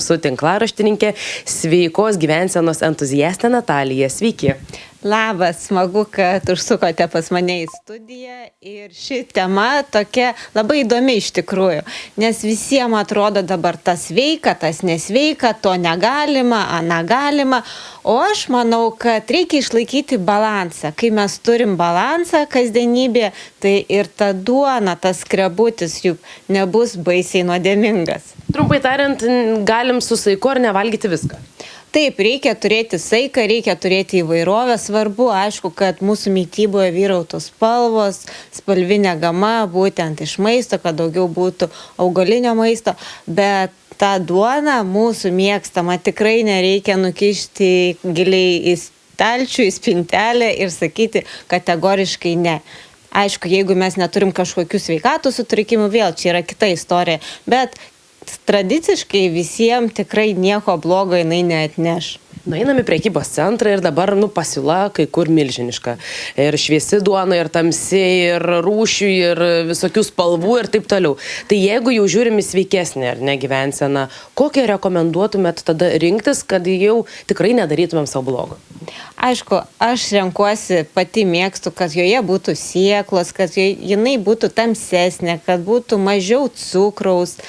Su tinklaraštininkė, sveikos gyvensenos entuziastė Natalija. Sveiki. Labas, smagu, kad užsukote pas mane į studiją ir ši tema tokia labai įdomi iš tikrųjų, nes visiems atrodo dabar tas sveika, tas nesveika, to negalima, ana galima, o aš manau, kad reikia išlaikyti balansą. Kai mes turim balansą kasdienybėje, tai ir ta duona, tas skrebutis juk nebus baisiai nuodėmingas. Trumpai tariant, galim su saiku ar nevalgyti viską? Taip, reikia turėti saiką, reikia turėti įvairovę. Svarbu, aišku, kad mūsų mityboje vyrautų spalvos, spalvinė gama, būtent iš maisto, kad daugiau būtų augalinio maisto, bet tą duoną mūsų mėgstamą tikrai nereikia nukišti giliai į stalčių, į spintelę ir sakyti kategoriškai ne. Aišku, jeigu mes neturim kažkokių sveikatos sutrikimų, vėl čia yra kita istorija, bet tradiciškai visiems tikrai nieko blogo jinai neatneš. Nueinam į prekybos centrą ir dabar pasiūla kai kur milžiniška. Ir šviesi duona, ir tamsi, ir rūšių, ir visokių spalvų ir taip toliau. Tai jeigu jau žiūrim į sveikesnį ar ne gyvenseną, kokią rekomenduotumėt tada rinktis, kad jau tikrai nedarytumėm savo blogo? Aišku, aš renkuosi, pati mėgstu, kad joje būtų sėklos, kad jinai būtų tamsesnė, kad būtų mažiau cukraus,